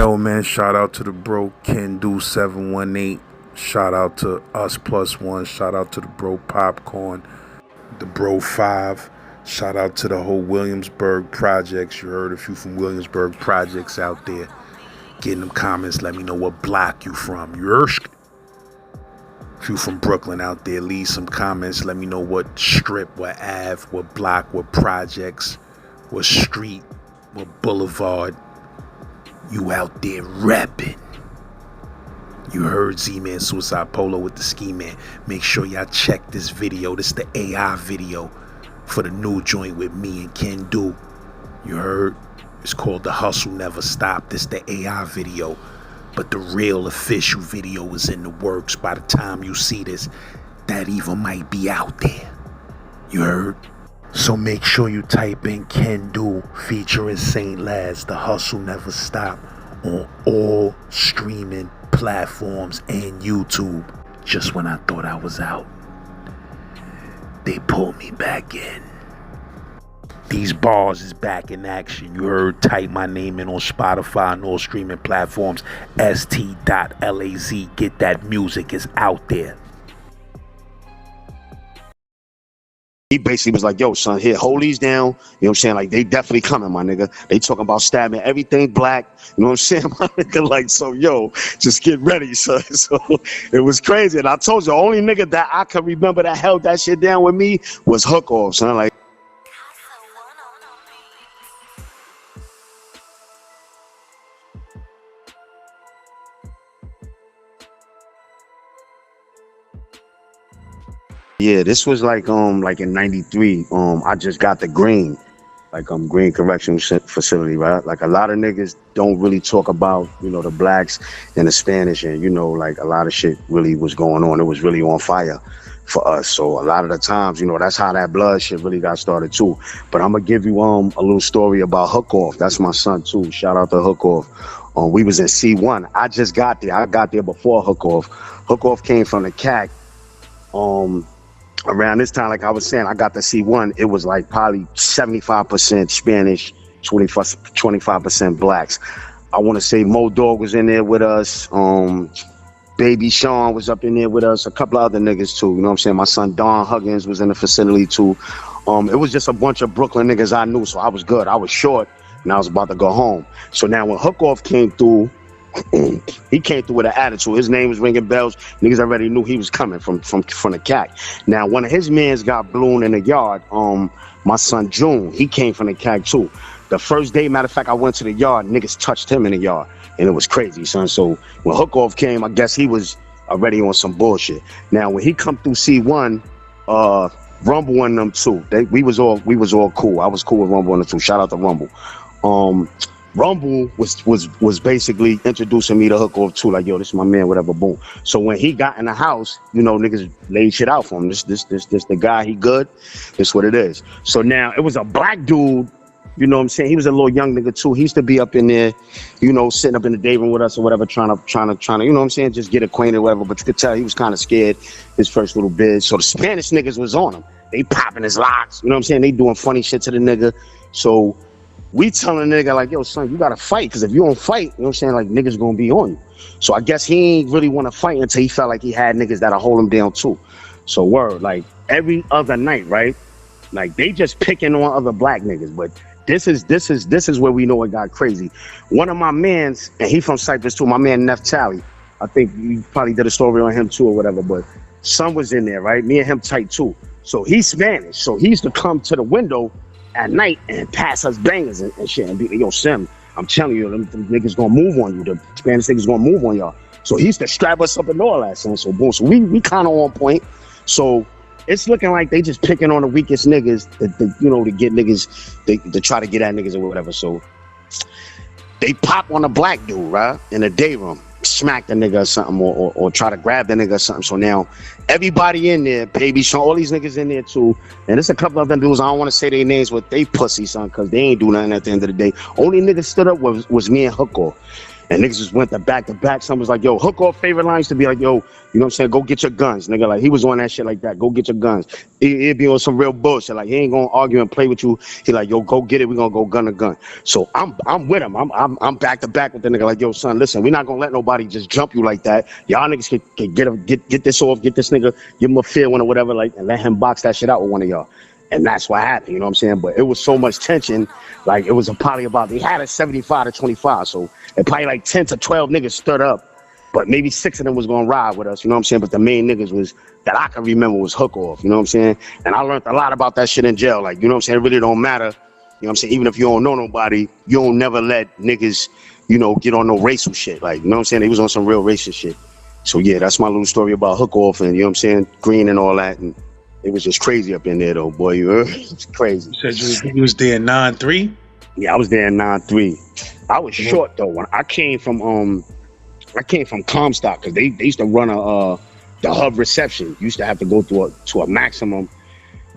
Yo, man, shout out to the bro Can Do 718. Shout out to Us Plus One. Shout out to the bro Popcorn, the bro 5. Shout out to the whole Williamsburg projects. You heard a few from Williamsburg projects out there. Get in them comments. Let me know what block you from. You heard? A few from Brooklyn out there. Leave some comments. Let me know what strip, what Ave, what block, what projects, what street, what boulevard you out there repping. You heard Z-Man Suicide Polo with the Ski Man. Make sure y'all check this video. This is the AI video for the new joint with me and Can Do. You heard? It's called The Hustle Never Stop. This is the AI video. But the real official video is in the works. By the time you see this, that even might be out there. You heard? So make sure you type in Can Do featuring Saint Laz, The Hustle Never Stop, on all streaming platforms and YouTube. Just when I thought I was out, they pulled me back in. These bars is back in action. You heard? Type my name in on Spotify and all streaming platforms. st.laz. Get that music. It's out there. He basically was like, yo, son, here, hold these down. You know what I'm saying? Like, they definitely coming, my nigga. They talking about stabbing everything black. You know what I'm saying, my nigga? Like, so, yo, just get ready, son. So, it was crazy. And I told you, the only nigga that I can remember that held that shit down with me was Hook Off, son. Like, yeah, this was like in '93. I just got the Greene, Greene Correctional Facility, right? Like, a lot of niggas don't really talk about, you know, the blacks and the Spanish, and, you know, like, a lot of shit really was going on. It was really on fire for us. So a lot of the times, you know, that's how that blood shit really got started too. But I'm gonna give you a little story about Hook Off. That's my son too. Shout out to Hook Off. We was in C1. I just got there. I got there before Hook Off. Hook Off came from the CAC. Around this time, like I was saying, I got to C1. It was like probably 75% Spanish, 25% blacks. I want to say Mo Dog was in there with us. Baby Sean was up in there with us. A couple of other niggas too. You know what I'm saying? My son Don Huggins was in the facility too. It was just a bunch of Brooklyn niggas I knew, so I was good. I was short, and I was about to go home. So now when Hook Off came through, he came through with an attitude. His name was ringing bells. Niggas already knew he was coming from the CAC. Now, one of his mans got blown in the yard. My son June, he came from the CAC too. The first day, matter of fact, I went to the yard. Niggas touched him in the yard, and it was crazy, son. So when Hook Off came, I guess he was already on some bullshit. Now, when he come through C1, Rumble and them too. We was all cool. I was cool with Rumble and them too. Shout out to Rumble. Rumble was basically introducing me to Hook Off too, like, yo, this is my man, whatever, boom. So when he got in the house, you know, niggas laid shit out for him. This the guy, he good. This what it is. So now it was a black dude, you know what I'm saying? He was a little young nigga too. He used to be up in there, you know, sitting up in the day room with us or whatever, trying to, you know what I'm saying, just get acquainted, whatever. But you could tell he was kind of scared his first little bit. So the Spanish niggas was on him. They popping his locks, you know what I'm saying? They doing funny shit to the nigga. So we telling the nigga, like, yo, son, you gotta fight, because if you don't fight, you know what I'm saying, like, niggas gonna be on you. So I guess he ain't really want to fight until he felt like he had niggas that'll hold him down too. So word, like, every other night, right? Like, they just picking on other black niggas, but this is where we know it got crazy. One of my mans, and he from Cyprus too, my man Neftali. I think you probably did a story on him too or whatever, but son was in there, right? Me and him tight too. So he's Spanish, so he used to come to the window at night and pass us bangers and shit and be like, yo, Sim, I'm telling you, them niggas gonna move on you. The Spanish niggas gonna move on y'all. So he used to strap us up and all that, son. So boom, so we kind of on point. So it's looking like they just picking on the weakest niggas, you know, to get niggas, to try to get at niggas or whatever. So they pop on a black dude, right, in the day room, smack the nigga or something, or try to grab the nigga or something. So now everybody in there, Baby Sean, all these niggas in there too. And there's a couple of them dudes, I don't want to say their names, but they pussy, son, because they ain't do nothing at the end of the day. Only nigga stood up was me and Hook Off. And niggas just went to back. Some was like, yo, hook off favorite lines to be like, yo, you know what I'm saying? Go get your guns, nigga. Like, he was on that shit like that. Go get your guns. He'd be on some real bullshit. Like, he ain't gonna argue and play with you. He like, yo, go get it. We gonna go gun to gun. So I'm with him. I'm back to back with the nigga. Like, yo, son, listen, we're not gonna let nobody just jump you like that. Y'all niggas can get this off, get this nigga, give him a fair one or whatever, like, and let him box that shit out with one of y'all. And that's what happened, you know what I'm saying? But it was so much tension, like it was probably about, they had a 75-25, so it probably like 10 to 12 niggas stood up, but maybe 6 of them was gonna ride with us, you know what I'm saying? But the main niggas was, that I can remember, was hook off, you know what I'm saying? And I learned a lot about that shit in jail, like, you know what I'm saying? It really don't matter, you know what I'm saying? Even if you don't know nobody, you don't never let niggas, you know, get on no racial shit, like, you know what I'm saying? They was on some real racist shit. So yeah, that's my little story about hook off and, you know what I'm saying, Greene and all that. And it was just crazy up in there, though, boy. It's crazy. You said you was there in 9-3? Yeah, I was there in 9-3. I was short though. When I came from Comstock, because they used to run the hub reception. You used to have to go to a maximum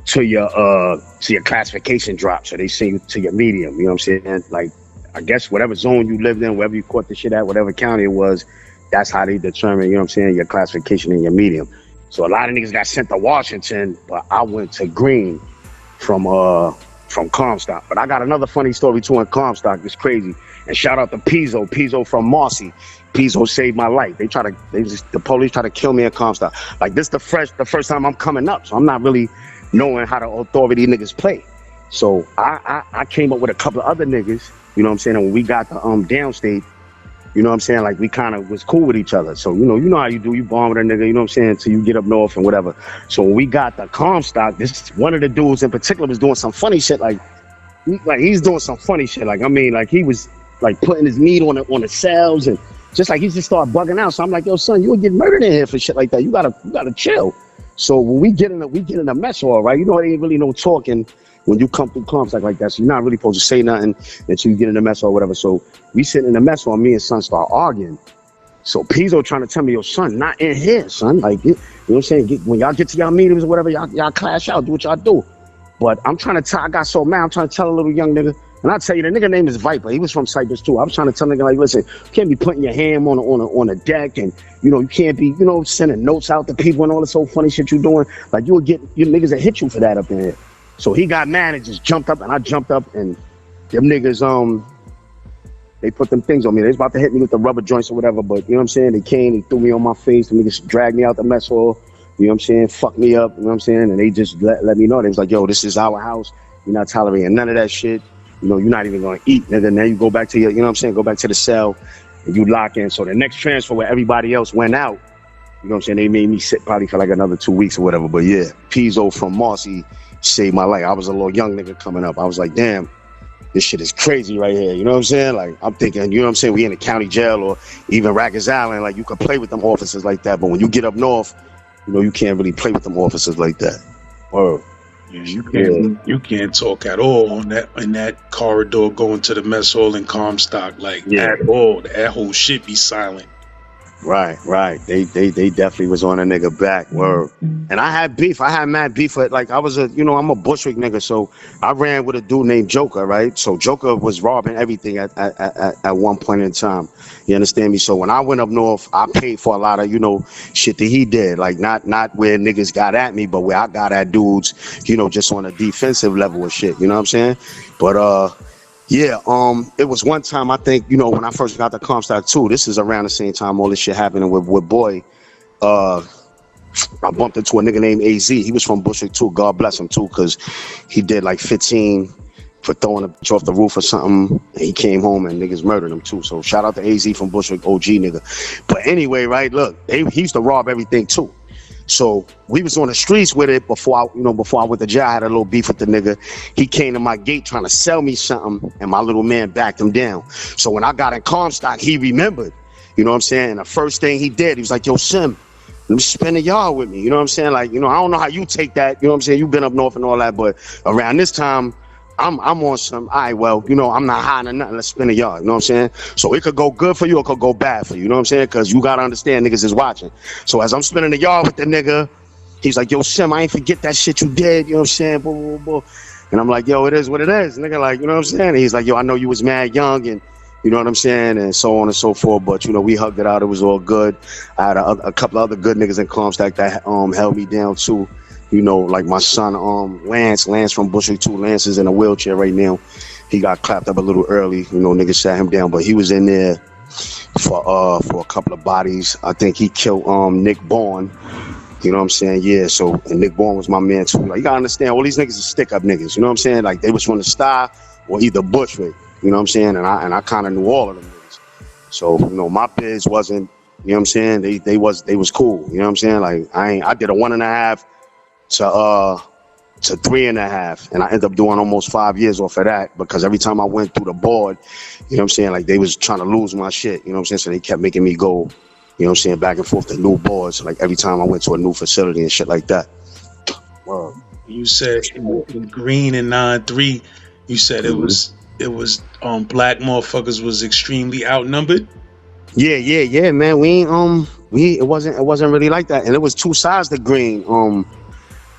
to your classification drop. So they send you to your medium. You know what I'm saying? Like, I guess whatever zone you lived in, wherever you caught the shit at, whatever county it was, that's how they determine, you know what I'm saying, your classification and your medium. So a lot of niggas got sent to Washington, but I went to Greene from Comstock. But I got another funny story too in Comstock. It's crazy. And shout out to Pizzo from Marcy. Pizzo saved my life. The police try to kill me in Comstock. Like, this the first time I'm coming up, so I'm not really knowing how the authority niggas play. So I came up with a couple of other niggas, you know what I'm saying? And when we got the downstate, you know what I'm saying? Like, we kind of was cool with each other. So, you know how you do. You bond with a nigga, you know what I'm saying? Till you get up north and whatever. So when we got the Comstock, this one of the dudes in particular was doing some funny shit. Like he's doing some funny shit. Like, I mean, like, he was like putting his meat on the cells and just like he just started bugging out. So I'm like, yo, son, you would get murdered in here for shit like that. You gotta chill. So when we get in a mess hall, right? You know, there ain't really no talking when you come through Comstock like that. So you're not really supposed to say nothing until you get in the mess hall or whatever. So we sitting in the mess hall, me and son start arguing. So Pizzo trying to tell me, yo, son, not in here, son. Like, you know what I'm saying? When y'all get to y'all meetings or whatever, y'all clash out, do what y'all do. But I'm trying to tell, I got so mad, I'm trying to tell a little young nigga, and I'll tell you, the nigga name is Viper. He was from Cyprus too. I was trying to tell nigga, like, listen, you can't be putting your ham on a deck, and, you know, you can't be, you know, sending notes out to people and all this old funny shit you doing. Like, you will get, your niggas that hit you for that up in here. So he got mad and just jumped up, and I jumped up, and them niggas, they put them things on me. They was about to hit me with the rubber joints or whatever, but you know what I'm saying? They came, they threw me on my face. The niggas dragged me out the mess hall. You know what I'm saying? Fucked me up. You know what I'm saying? And they just let me know. They was like, yo, this is our house. You're not tolerating none of that shit. You know, you're not even going to eat, nigga. Now you go back to your, you know what I'm saying? Go back to the cell and you lock in. So the next transfer where everybody else went out, you know what I'm saying? They made me sit probably for like another 2 weeks or whatever. But yeah, Pizzo from Marcy saved my life. I was a little young nigga coming up. I was like, damn, this shit is crazy right here. You know what I'm saying? Like, I'm thinking, you know what I'm saying? We in the county jail or even Rikers Island. Like, you could play with them officers like that. But when you get up north, you know, you can't really play with them officers like that. Or yeah, you can't talk at all in that corridor going to the mess hall in Comstock, like at all. That whole shit be silent. Right. They definitely was on a nigga back. Word. And I had beef. I had mad beef. Like, I was I'm a Bushwick nigga, so I ran with a dude named Joker, right? So Joker was robbing everything at one point in time. You understand me? So when I went up north, I paid for a lot of, you know, shit that he did. Like, not where niggas got at me, but where I got at dudes, you know, just on a defensive level of shit. You know what I'm saying? But yeah, it was one time, I think, you know, when I first got to Comstock too, this is around the same time all this shit happening with Boy. I bumped into a nigga named AZ. He was from Bushwick too. God bless him too, because he did like 15 for throwing a bitch off the roof or something. And he came home and niggas murdered him too. So shout out to AZ from Bushwick, OG nigga. But anyway, right, look, he used to rob everything too. So we was on the streets with it before I went to jail. I had a little beef with the nigga. He came to my gate trying to sell me something, and my little man backed him down. So when I got in Comstock, he remembered. You know what I'm saying? And the first thing he did, he was like, yo, Sim, let me spend a yard with me. You know what I'm saying? Like, you know, I don't know how you take that. You know what I'm saying? You've been up north and all that, but around this time, I'm on some, all right, well, you know, I'm not hiding or nothing. Let's spin a yard. You know what I'm saying? So it could go good for you or it could go bad for you. You know what I'm saying? Because you got to understand niggas is watching. So as I'm spinning the yard with the nigga, he's like, yo, Sim, I ain't forget that shit you did. You know what I'm saying? Blah, blah, blah. And I'm like, yo, it is what it is. Nigga, like, you know what I'm saying? And he's like, yo, I know you was mad young and You know what I'm saying? And so on and so forth. But, you know, we hugged it out. It was all good. I had a couple other good niggas in Comstock that held me down too. You know, like my son, Lance from Bushwick too. Lance is in a wheelchair right now. He got clapped up a little early. You know, niggas sat him down, but he was in there for a couple of bodies. I think he killed Nick Bourne. You know what I'm saying? Yeah, so, and Nick Bourne was my man too. Like, you gotta understand, all these niggas are stick-up niggas. You know what I'm saying? Like, they was from the Star or either Bushwick. You know what I'm saying? And I kind of knew all of them niggas. So, you know, my biz wasn't, you know what I'm saying? They was cool. You know what I'm saying? Like, I did a 1.5 to 3.5, and I ended up doing almost 5 years off of that because every time I went through the board, you know what I'm saying, like they was trying to lose my shit, you know what I'm saying, so they kept making me go, you know what I'm saying, back and forth to new boards, like every time I went to a new facility and shit like that. Wow. You said in Greene in 9-3, you said it was black motherfuckers was extremely outnumbered. Yeah, man. It wasn't really like that, and it was two sides to Greene.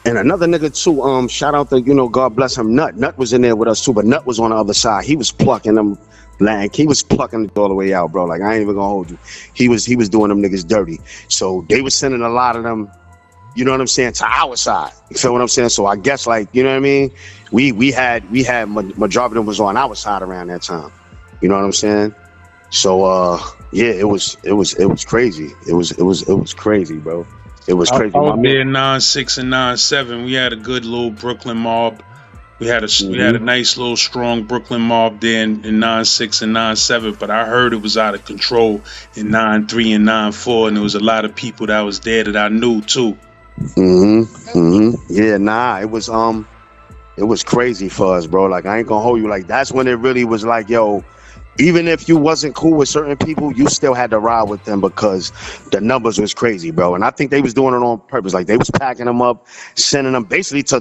And another nigga too, shout out to, you know, God bless him, Nut was in there with us too, but Nut was on the other side. He was plucking them, like, he was plucking it all the way out, bro. Like, I ain't even gonna hold you. He was doing them niggas dirty. So they was sending a lot of them, you know what I'm saying, to our side. You feel what I'm saying? So I guess, like, you know what I mean? We had majority of them was on our side around that time. You know what I'm saying? So yeah, it was crazy. It was crazy, bro. It was crazy. Out there 9-6 and 9-7, we had a good little Brooklyn mob. We had a nice little strong Brooklyn mob there in 9-6 and 9-7, but I heard it was out of control in 9-3 and 9-4, and there was a lot of people that was there that I knew too. Yeah, nah, it was crazy for us, bro. Like, I ain't gonna hold you. Like, that's when it really was like, yo, even if you wasn't cool with certain people, you still had to ride with them because the numbers was crazy, bro. And I think they was doing it on purpose. Like, they was packing them up, sending them basically to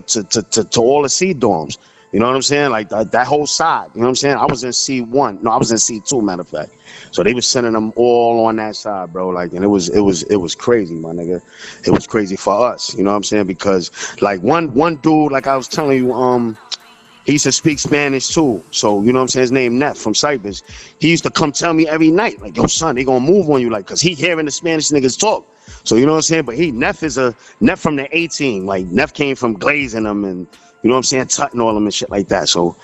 all the C dorms. You know what I'm saying? Like, that whole side. You know what I'm saying? I was in C1. No, I was in C2, matter of fact. So they was sending them all on that side, bro. Like, and it was crazy, my nigga. It was crazy for us. You know what I'm saying? Because, like, one dude, like I was telling you, he used to speak Spanish too. So, you know what I'm saying? His name Neff from Cyprus. He used to come tell me every night, like, yo, son, they gonna move on you, like, cause he hearing the Spanish niggas talk. So, you know what I'm saying? But Neff from the A team. Like, Neff came from glazing them and, you know what I'm saying, tutting all them and shit like that. So,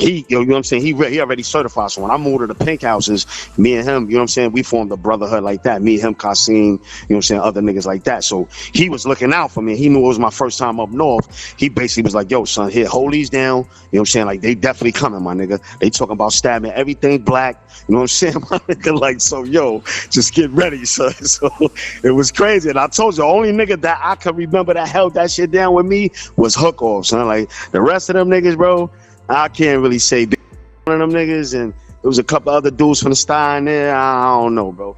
you know what I'm saying? He already certified. So when I moved to the pink houses, me and him, you know what I'm saying, we formed a brotherhood like that. Me, him, Kasim, you know what I'm saying, other niggas like that. So he was looking out for me. He knew it was my first time up north. He basically was like, yo, son, here, hold these down. You know what I'm saying? Like, they definitely coming, my nigga. They talking about stabbing everything black. You know what I'm saying, my nigga? Like, so, yo, just get ready, son. So it was crazy. And I told you, the only nigga that I could remember that held that shit down with me was Hook Off, son. Like, the rest of them niggas, bro, I can't really say one of them niggas, and there was a couple other dudes from the Star in there. I don't know, bro.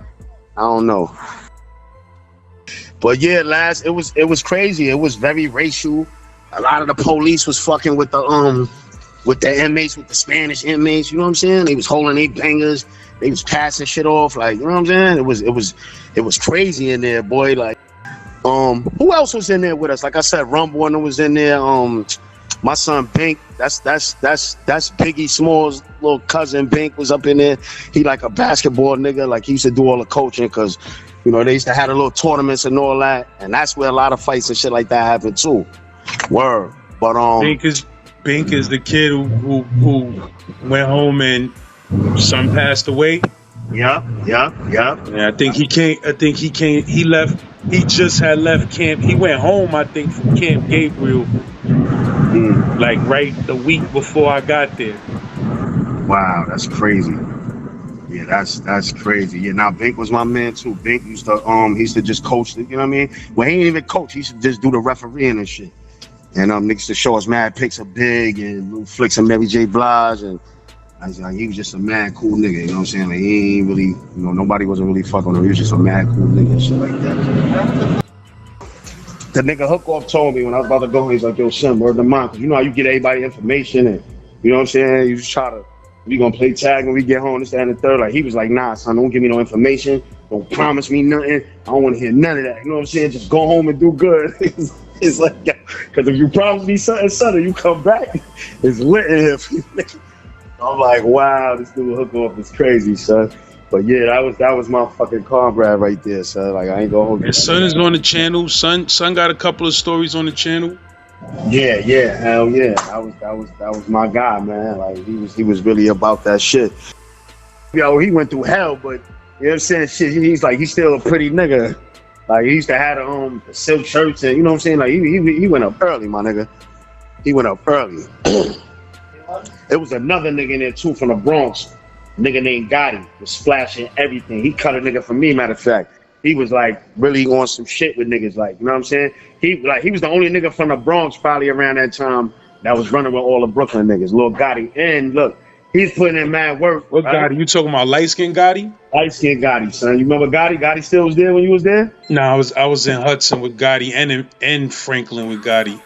I don't know. But yeah, it was crazy. It was very racial. A lot of the police was fucking with the inmates, with the Spanish inmates. You know what I'm saying? They was holding their bangers. They was passing shit off. Like, you know what I'm saying? It was crazy in there, boy. Like, who else was in there with us? Like I said, Rumble was in there. My son Bink, that's Biggie Small's little cousin. Bink was up in there. He like a basketball nigga. Like, he used to do all the coaching because, you know, they used to have the little tournaments and all that, and that's where a lot of fights and shit like that happened too. Word, but Bink is the kid who went home and son passed away. Yeah. Yeah, I think he came. He left. He just had left camp. He went home, I think, from Camp Gabriel. Like right the week before I got there. Wow, that's crazy. Yeah, that's crazy. Yeah, now Bink was my man too. Bink used to just coach, you know what I mean? Well, he ain't even coach. He used to just do the refereeing and shit. And niggas to show us mad pics of Big and little flicks of Mary J. Blige, and he was just a mad cool nigga. You know what I'm saying? Like, he ain't really, you know, nobody wasn't really fucking with him. He was just a mad cool nigga and shit like that. The nigga Hook Off told me when I was about to go, he's like, yo, son, word to mine. Cause you know how you get everybody information and, you know what I'm saying? You just try to, we gonna play tag when we get home, this, that, and the third. Like, he was like, nah, son, don't give me no information. Don't promise me nothing. I don't want to hear none of that. You know what I'm saying? Just go home and do good. It's like, yeah. Cause if you promise me something, son, and you come back, it's lit in here for you. I'm like, wow, this dude hook off is crazy, son. But yeah, that was my fucking comrade right there, son. Like I ain't gonna hold you. And Son is on the channel. Son got a couple of stories on the channel. Yeah, hell yeah. That was my guy, man. Like he was really about that shit. Yo, he went through hell, but you know what I'm saying? Shit, he's still a pretty nigga. Like he used to have the silk shirts and you know what I'm saying? Like he went up early, my nigga. He went up early. It was another nigga in there too from the Bronx. Nigga named Gotti was splashing everything. He cut a nigga for me, matter of fact. He was like really on some shit with niggas, like, you know what I'm saying? He was the only nigga from the Bronx probably around that time that was running with all the Brooklyn niggas, Lil Gotti. And look, he's putting in mad work. What right? Gotti? You talking about light-skinned Gotti? Light-skinned Gotti, son. You remember Gotti? Gotti still was there when you was there? No, I was in Hudson with Gotti and Franklin with Gotti.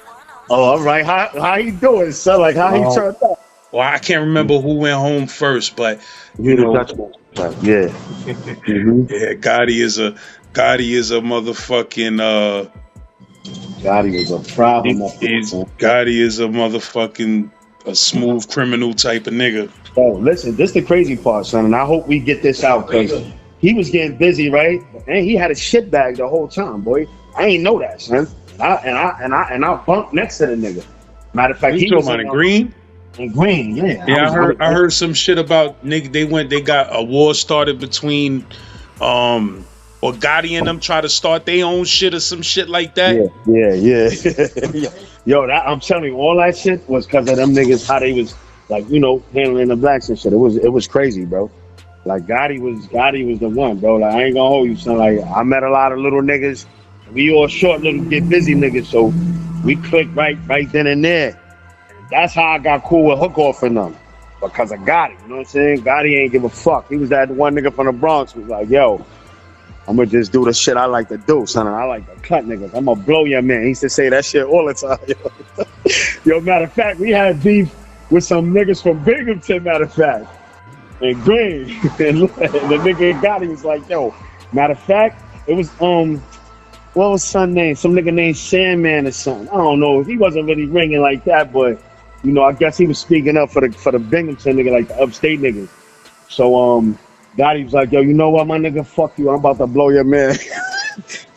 Oh, all right. How he doing, son? Like how he turned out? Well, I can't remember who went home first, but you know, yeah. Mm-hmm. Yeah, Gotti is a motherfucking Gotti is a problem. Gotti is a motherfucking a smooth criminal type of nigga. Oh, listen, this is the crazy part, son, and I hope we get this out because he was getting busy, right? And he had a shit bag the whole time, boy. I ain't know that, son. I bumped next to the nigga. Matter of fact, he was in Greene. In Greene, yeah. Yeah, I heard some shit about nigga. They got a war started between or Gotti and them try to start their own shit or some shit like that. Yeah. Yo, I'm telling you, all that shit was because of them niggas, how they was like, you know, handling the blacks and shit. It was crazy, bro. Like Gotti was the one, bro. Like I ain't gonna hold you, son. Like I met a lot of little niggas. We all short little get busy niggas, so we clicked right then and there. That's how I got cool with Hook Off and them. Because of Gotti, you know what I'm saying? Gotti ain't give a fuck. He was that one nigga from the Bronx who was like, yo, I'm gonna just do the shit I like to do, son. I like to cut niggas. I'm gonna blow your man. He used to say that shit all the time, yo. Yo, matter of fact, we had beef with some niggas from Binghamton, matter of fact. And Greene. And the nigga Gotti was like, yo, matter of fact, it was, what was son name? Some nigga named Sandman or something. I don't know. He wasn't really ringing like that, but you know, I guess he was speaking up for the Binghamton nigga, like the upstate niggas. So Gotti was like, yo, you know what, my nigga, fuck you, I'm about to blow your man.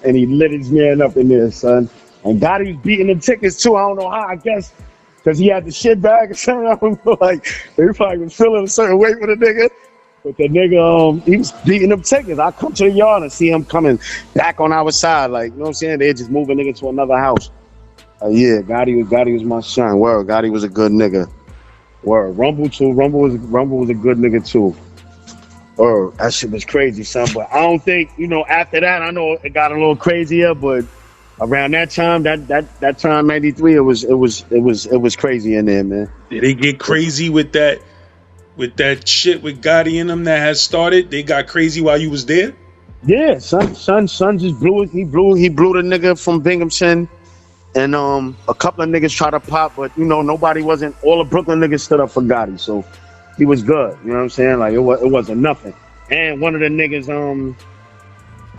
And he lit his man up in there, son. And Gotti was beating them tickets too. I don't know how, I guess because he had the shit bag or something. I don't know, like they probably was feeling a certain way with a nigga. But the nigga, he was beating them tickets. I come to the yard and see him coming back on our side, like, you know what I'm saying? They're just moving nigga to another house. Yeah, Gotti was my son. Word, Gotti was a good nigga. Word, Rumble too. Rumble was a good nigga too. Word, that shit was crazy, son. But I don't think, you know, after that, I know it got a little crazier. But around that time, that time '93, it was crazy in there, man. Did they get crazy with that shit with Gotti in them that has started? They got crazy while you was there? Yeah, son just blew it. He blew the nigga from Binghamton. And a couple of niggas tried to pop, but you know, all the Brooklyn niggas stood up for Gotti, so he was good. You know what I'm saying? Like it wasn't nothing. And one of the niggas,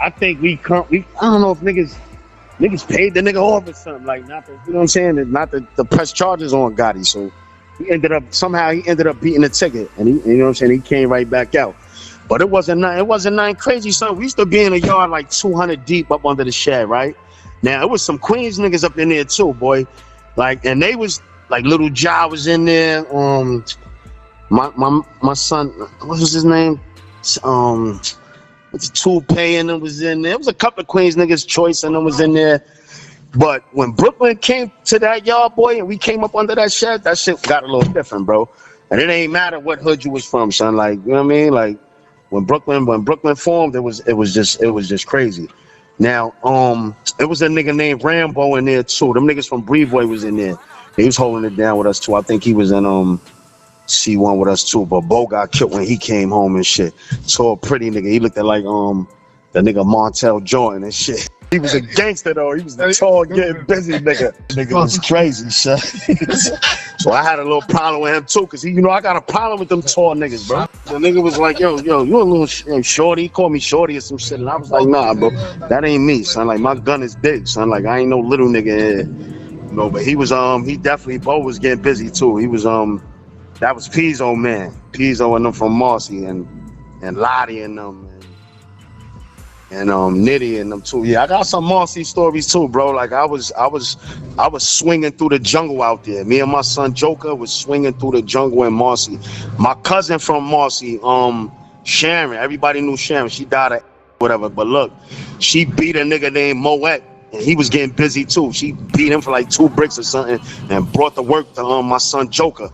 I think I don't know if niggas paid the nigga off or something, like not to, you know what I'm saying? Not to press charges on Gotti. So he ended up beating the ticket, and you know what I'm saying? He came right back out. But it wasn't nothing crazy. So we used to be in a yard like 200 deep up under the shed, right? Now, it was some Queens niggas up in there too, boy. Like, and they was, like, Little Ja was in there. My son, what was his name? Toupee and them was in there. It was a couple of Queens niggas, Choice and them was in there. But when Brooklyn came to that yard, boy, and we came up under that shit got a little different, bro. And it ain't matter what hood you was from, son. Like, you know what I mean? Like, when Brooklyn formed, it was just crazy. Now, it was a nigga named Rambo in there too. Them niggas from Brevoy was in there. He was holding it down with us too. I think he was in C1 with us too. But Bo got killed when he came home and shit. So a pretty nigga. He looked at like the nigga Montel Jordan and shit. He was a gangster though. He was the tall, getting busy nigga. Nigga was crazy, son. So I had a little problem with him too, cause he, you know, I got a problem with them tall niggas, bro. The nigga was like, yo, you a little shorty. He called me shorty or some shit, and I was like, nah, bro, that ain't me, son. Like my gun is big, son. Like I ain't no little nigga here. You know, but he was he definitely Bo was getting busy too. He was That was Pizzo, man. Pizzo and them from Marcy and Lottie and them and Nitty and them too. Yeah, I got some Marcy stories too, bro. Like I was swinging through the jungle out there. Me and my son Joker was swinging through the jungle in Marcy. My cousin from Marcy, Sharon. Everybody knew Sharon. She died of whatever. But look, she beat a nigga named Moet. And he was getting busy too. She beat him for like 2 bricks or something and brought the work to my son Joker.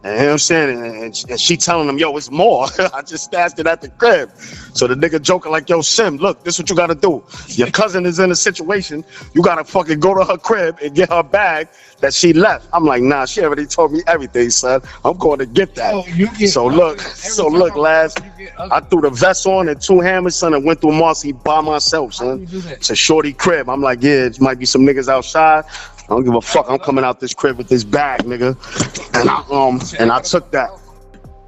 And you know what I'm saying? And she telling him, yo, it's more. I just stashed it at the crib. So the nigga Joker like, yo, Sim, look, this is what you gotta do. Your cousin is in a situation. You gotta fucking go to her crib and get her bag that she left. I'm like, nah, she already told me everything, son. I'm going to get that. So look, last, I threw the vest on and 2 hammers, son, and went through Marcy by myself, son. It's a shorty crib. I'm like, yeah, it might be some niggas outside. I don't give a fuck. I'm coming out this crib with this bag, nigga. And I took that.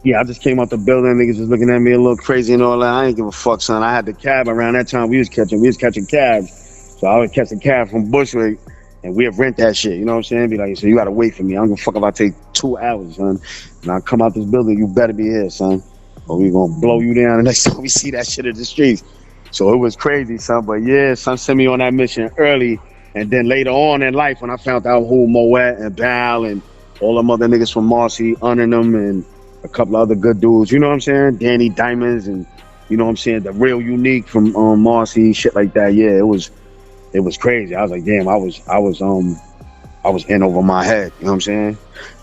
Yeah, I just came out the building. Niggas was looking at me a little crazy and all that. I ain't give a fuck, son. I had the cab around that time. We was catching cabs. So I would catch a cab from Bushwick and we'd rent that shit. You know what I'm saying? Be like, so you gotta wait for me. I don't give a fuck if I take 2 hours, son. And I come out this building, you better be here, son. Or we gonna blow you down the next time we see that shit in the streets. So it was crazy, son. But yeah, son sent me on that mission early. And then later on in life, when I found out who Moet and Bal and all them other niggas from Marcy, under them, and a couple of other good dudes, you know what I'm saying? Danny Diamonds and, you know what I'm saying, the real Unique from Marcy, shit like that. Yeah, it was crazy. I was like, damn, I was in over my head, you know what I'm saying?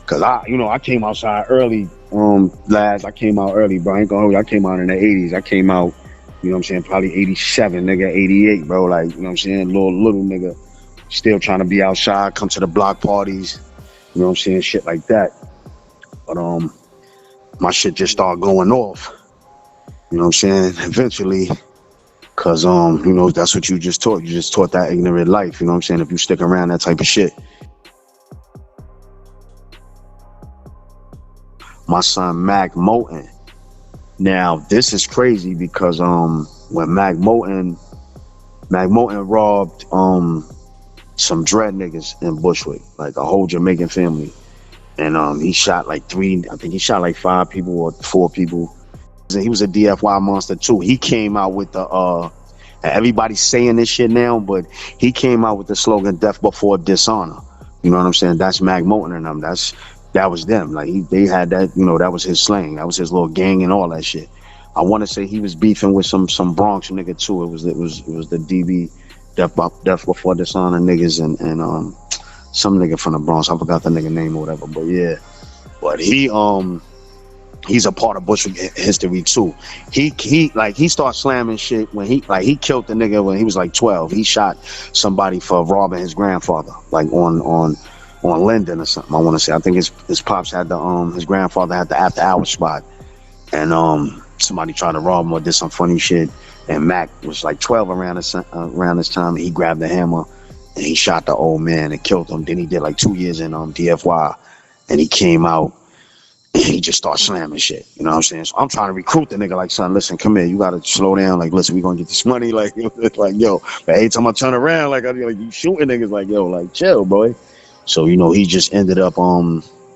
Cause I came outside early, I came out early, bro. I ain't gonna hold you. I came out in the 80s. I came out, you know what I'm saying, probably 87, nigga, 88, bro. Like, you know what I'm saying? Little nigga. Still trying to be outside, come to the block parties, you know what I'm saying, shit like that. But my shit just started going off, you know what I'm saying, eventually, cause you know, that's what you just taught. You just taught that ignorant life, you know what I'm saying, if you stick around that type of shit. My son Mac Moten. Now this is crazy because when Mac Moten robbed some dread niggas in Bushwick, like a whole Jamaican family. And he shot like 5 people or 4 people. He was a DFY monster too. He came out with the everybody's saying this shit now, but he came out with the slogan "Death Before Dishonor." You know what I'm saying? That's Mac Moten and them. That was them. Like they had that, you know, that was his slang. That was his little gang and all that shit. I want to say he was beefing with some Bronx nigga too. It was the DB. Death Before Dishonor niggas and some nigga from the Bronx. I forgot the nigga name or whatever, but yeah. But he's a part of Bushwick history too. He started slamming shit when he killed the nigga when he was like 12. He shot somebody for robbing his grandfather, like on Linden or something. I want to say. I think his pops had his grandfather had the after hours spot, and somebody tried to rob him or did some funny shit. And Mac was like 12 around this time. And he grabbed the hammer and he shot the old man and killed him. Then he did like 2 years in DFY, and he came out and he just started slamming shit. You know what I'm saying? So I'm trying to recruit the nigga like, son, listen, come here. You gotta slow down. Like, listen, we gonna get this money. Like, like yo. But every time I turn around, like you shooting niggas, like yo, like chill, boy. So you know he just ended up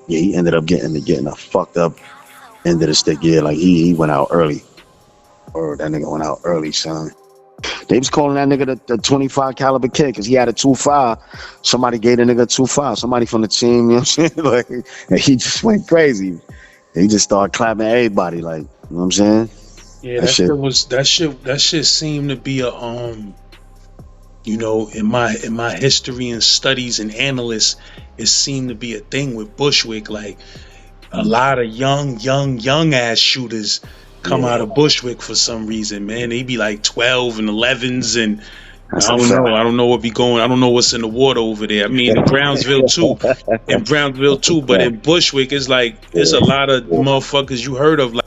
he ended up getting a fucked up end of the stick. Yeah, like he went out early. Or that nigga went out early, son. They was calling that nigga the 25 caliber kid because he had a 2.5. Somebody gave the nigga 2.5. Somebody from the team, you know what I'm saying? Like, and he just went crazy. He just started clapping everybody, like, you know what I'm saying? Yeah, that shit seemed to be a you know, in my history and studies and analysts, it seemed to be a thing with Bushwick. Like a lot of young ass shooters come out of Bushwick for some reason, man. They be like 12 and 11s, and I don't know what be going. I don't know what's in the water over there. I mean, in Brownsville too, but in Bushwick, it's like there's a lot of motherfuckers you heard of, like.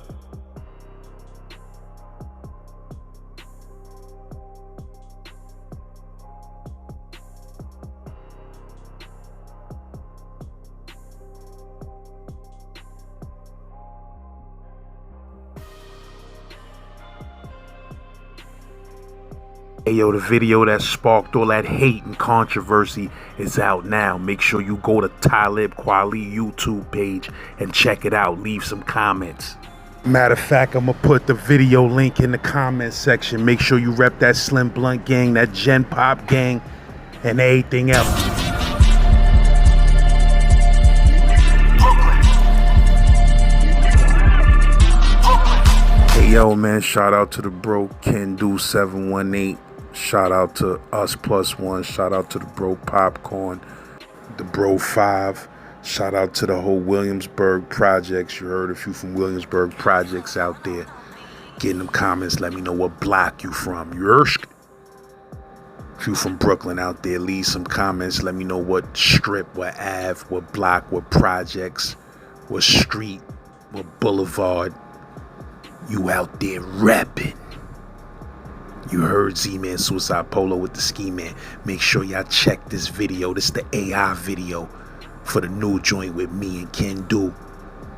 Hey yo, the video that sparked all that hate and controversy is out now. Make sure you go to Talib Kweli YouTube page and check it out. Leave some comments. Matter of fact, I'm gonna put the video link in the comment section. Make sure you rep that Slim Blunt gang, that Gen Pop gang, and everything else. Hey yo, man, shout out to the bro Can Do 718. Shout out to Us Plus One. Shout out to the bro Popcorn, the bro 5. Shout out to the whole Williamsburg projects. You heard a few from Williamsburg projects out there. Get in them comments. Let me know what block you from. You heard? A few from Brooklyn out there. Leave some comments. Let me know what strip, what Ave, what block, what projects, what street, what boulevard you out there repping. You heard Z-Man Suicide Polo with the Ski Man. Make sure y'all check this video. This is the AI video for the new joint with me and Ken Do.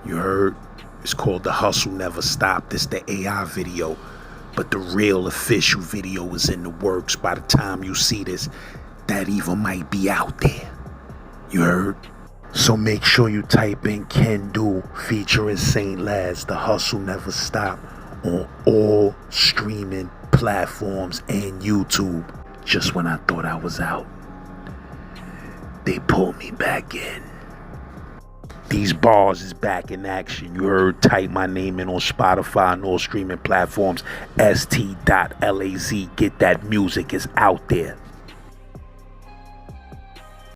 You heard? It's called The Hustle Never Stop. This is the AI video. But the real official video is in the works. By the time you see this, that even might be out there. You heard? So make sure you type in Ken Do featuring Saint Laz, The Hustle Never Stop, on all streaming platforms and YouTube. Just when I thought I was out, they pulled me back in. These bars is back in action. You heard? Type my name in on Spotify and all streaming platforms. st.laz. Get that music. It's out there.